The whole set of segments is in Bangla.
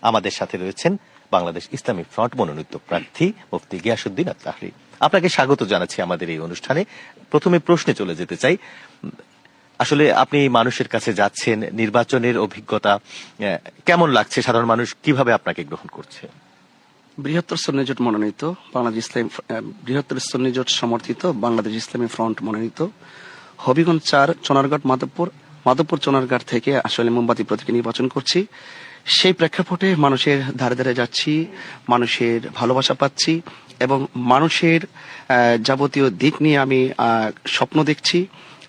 আমাদের সাথে রয়েছেন বাংলাদেশ ইসলামী ফ্রন্ট মনোনীত প্রার্থী মুফতি গিয়াসউদ্দিন আত-তাহরি। আপনাকে স্বাগত জানাচ্ছি আমাদের এই অনুষ্ঠানে। প্রথমে প্রশ্নে চলে যেতে চাই। আসলে আপনি মানুষের কাছে যাচ্ছেন, নির্বাচনের অভিজ্ঞতা কেমন লাগছে? সাধারণ মানুষ কিভাবে আপনাকে গ্রহণ করছে? বৃহত্তর সুন্নি জোট মনোনীত বাংলাদেশ ইসলামী বৃহত্তর সুন্নি জোট সমর্থিত বাংলাদেশ ইসলামী ফ্রন্ট মনোনীত হবিগঞ্জ 4 চুনারঘাট মাধবপুর চুনারঘাট থেকে আসলে মোমবাতি প্রতীকে নির্বাচন করছি। সেই প্রেক্ষাপটে মানুষের ধারে ধারে যাচ্ছি, মানুষের ভালোবাসা পাচ্ছি এবং মানুষের যাবতীয় দিক নিয়ে আমি স্বপ্ন দেখছি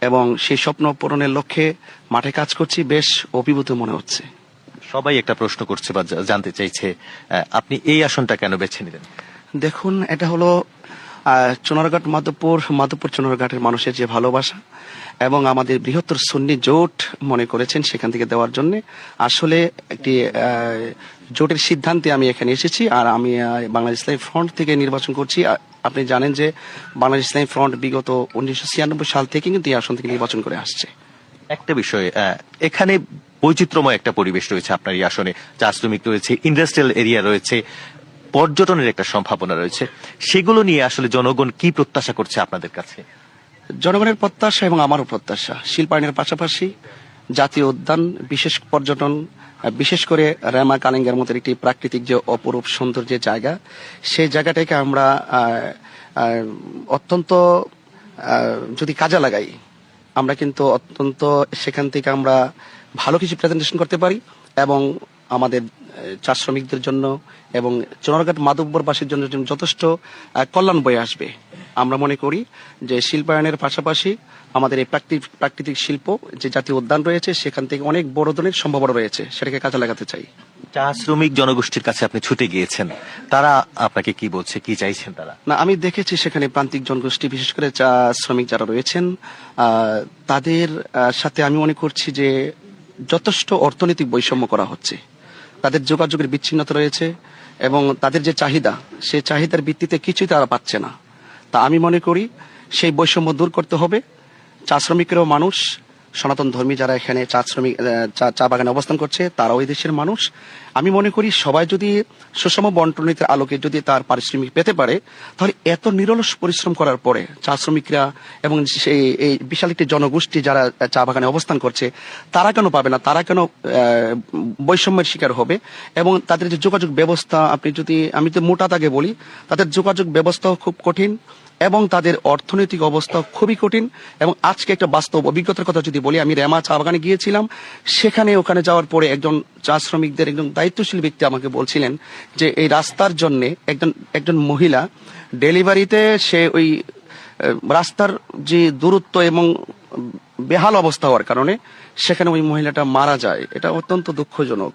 এবং সেই স্বপ্ন পূরণের লক্ষ্যে মাঠে কাজ করছি। বেশ অভিভূত মনে হচ্ছে। সবাই একটা প্রশ্ন করছে বা জানতে চাইছে, আপনি এই আসনটা কেন বেছে নিলেন? দেখুন, এটা হলো চুনারঘাট মাধবপুর চুনারঘাটের মানুষের যে ভালোবাসা এবং আমাদের বৃহত্তর সুন্নি জোট মনে করেছেন সেখান থেকে দেওয়ার জন্য আসলে একটি জোটের সিদ্ধান্তে আমি এখানে এসেছি। আর আমি বাংলাদেশ ইসলামী ফ্রন্ট থেকে নির্বাচন করছি। আপনি জানেন যে বাংলাদেশ ইসলামী ফ্রন্ট বিগত 1996 সাল থেকে কিন্তু এই আসন থেকে নির্বাচন করে আসছে। একটা বিষয়, এখানে বৈচিত্র্যময় একটা পরিবেশ রয়েছে আপনার এই আসনে। চা শ্রমিক রয়েছে, ইন্ডাস্ট্রিয়াল এরিয়া রয়েছে, পর্যটনের একটা সম্ভাবনা রয়েছে। সেগুলো নিয়ে আসলে জনগণ কি প্রত্যাশা করছে আপনাদের কাছে? জনগণের প্রত্যাশা এবং আমারও প্রত্যাশা, শিল্পায়নের পাশাপাশি জাতীয় উদ্যান, বিশেষ পর্যটন, বিশেষ করে রেমা কালিঙ্গার মতো একটি প্রাকৃতিক যে অপরূপ সৌন্দর্যের জায়গা, সেই জায়গাটাকে আমরা অত্যন্ত যদি কাজে লাগাই, আমরা কিন্তু অত্যন্ত সেখান থেকে আমরা ভালো কিছু প্রেজেন্টেশন করতে পারি এবং আমাদের চা শ্রমিকদের জন্য এবং চুনারঘাট মাধবপুরবাসীর জন্য যথেষ্ট কল্যাণ বয়ে আসবে। আমরা মনে করি যে শিল্পায়নের পাশাপাশি আমাদের এই প্রাকৃতিক শিল্প যে জাতীয় উদ্যান রয়েছে সেখান থেকে অনেক বড় ধরনের সম্ভাবনা রয়েছে, সেটাকে কাজে লাগাতে চাই। চা শ্রমিক জনগোষ্ঠীর কাছে আপনি ছুটে গিয়েছেন, তারা আপনাকে কি বলছে, কি চাইছেন তারা? না, আমি দেখেছি সেখানে প্রান্তিক জনগোষ্ঠী, বিশেষ করে চা শ্রমিক যারা রয়েছেন, তাদের সাথে আমি মনে করছি যে যথেষ্ট অর্থনৈতিক বৈষম্য করা হচ্ছে। তাদের যোগাযোগের বিচ্ছিন্নতা রয়েছে এবং তাদের যে চাহিদা, সেই চাহিদার ভিত্তিতে কিছুই তারা পাচ্ছে না। তা আমি মনে করি সেই বৈষম্য দূর করতে হবে। চা শ্রমিকেরও মানুষ, সনাতন ধর্মী যারা এখানে চা বাগানে অবস্থান করছে তারাও এই দেশের মানুষ। আমি মনে করি সবাই যদি সুষম বন্টনীতির আলোকে যদি তার পারিশ্রমিক পেতে পারে, তাহলে এত নিরলস পরিশ্রম করার পরে চা শ্রমিকরা এবং সেই এই বিশাল একটি জনগোষ্ঠী যারা চা বাগানে অবস্থান করছে তারা কেন পাবে না? তারা কেন বৈষম্যের শিকার হবে? এবং তাদের যে যোগাযোগ ব্যবস্থা, আমি তো মোটা দাগে বলি, তাদের যোগাযোগ ব্যবস্থাও খুব কঠিন এবং তাদের অর্থনৈতিক অবস্থা খুবই কঠিন। এবং আজকে একটা বাস্তব অভিজ্ঞতার কথা যদি বলি, আমি রেমা চা বাগানে গিয়েছিলাম। ওখানে যাওয়ার পরে একজন চা শ্রমিকদের একজন দায়িত্বশীল ব্যক্তি আমাকে বলছিলেন যে এই রাস্তার জন্য একজন মহিলা ডেলিভারিতে সে ওই রাস্তার যে দূরত্ব এবং বেহাল অবস্থা হওয়ার কারণে সেখানে ওই মহিলাটা মারা যায়। এটা অত্যন্ত দুঃখজনক।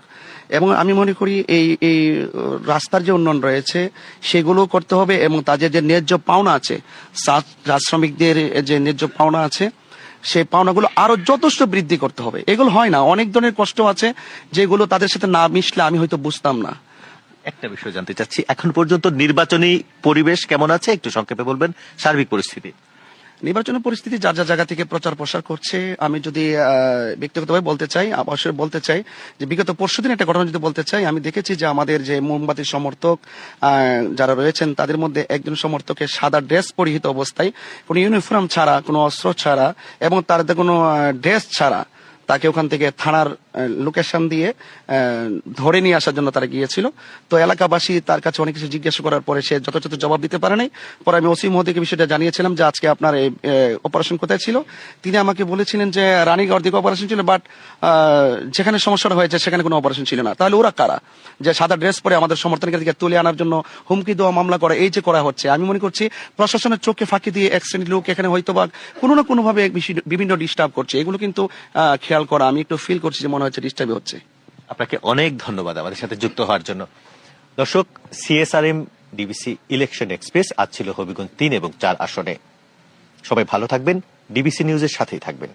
এবং আমি মনে করি এই রাস্তার যে উন্নয়ন রয়েছে সেগুলো করতে হবে এবং তাদের যে ন্যায্য পাওনা আছে, চা শ্রমিকদের যে ন্যায্য পাওনা আছে সেই পাওনাগুলো আরো যথেষ্ট বৃদ্ধি করতে হবে। এগুলো হয় না, অনেক ধরনের কষ্ট আছে যেগুলো তাদের সাথে না মিশলে আমি হয়তো বুঝতাম না। একটা বিষয় জানতে চাচ্ছি, এখন পর্যন্ত নির্বাচনী পরিবেশ কেমন আছে একটু সংক্ষেপে বলবেন? সার্বিক পরিস্থিতি, নির্বাচনের পরিস্থিতি যার যা জায়গা থেকে প্রচার প্রসার করছে। আমি যদি ব্যক্তিগতভাবে বলতে চাই, অবশ্যই বলতে চাই যে বিগত পরশুদিন একটা ঘটনা যদি বলতে চাই, আমি দেখেছি যে আমাদের যে মোমবাতি সমর্থক যারা রয়েছেন তাদের মধ্যে একজন সমর্থকের সাদা ড্রেস পরিহিত অবস্থায়, কোনো ইউনিফর্ম ছাড়া, কোনো অস্ত্র ছাড়া এবং তার কোনো ড্রেস ছাড়া তাকে ওখান থেকে থানার লোকেশন দিয়ে ধরে নিয়ে আসার জন্য তারা গিয়েছিল। তো এলাকাবাসী তার কাছে অনেক কিছু জিজ্ঞাসা করার পরে সে যথাযথ জবাব দিতে পারে নাই। পরে আমি ওসি মহোদয়কে বিষয়টা জানিয়েছিলাম যে আজকে আপনার এই অপারেশন কোথায় ছিল। তিনি আমাকে বলেছিলেন যে রানীগড় দিকে অপারেশন ছিল, বাট যেখানে সমস্যাটা হয়েছে সেখানে কোনো অপারেশন ছিল না। তাহলে ওরা কারা যে সাদা ড্রেস পরে আমাদের সমর্থনকারীকে তুলে আনার জন্য হুমকি দেওয়া, মামলা করা, এই যে করা হচ্ছে? আমি মনে করছি প্রশাসনের চোখে ফাঁকি দিয়ে এক শ্রেণীর লোক এখানে হয়তো বা কোনো না কোনো ভাবে বিভিন্ন ডিস্টার্ব করছে। এগুলো কিন্তু খেয়াল করা, আমি একটু ফিল করছি যে মনে হচ্ছে ডিস্টার্ব হচ্ছে। আপনাকে অনেক ধন্যবাদ আমাদের সাথে যুক্ত হওয়ার জন্য। দর্শক, CSRM ডিবিসি ইলেকশন এক্সপ্রেস আজ ছিল হবিগঞ্জ 3 এবং 4 আসনে। সবাই ভালো থাকবেন, ডিবিসি নিউজের সাথেই থাকবেন।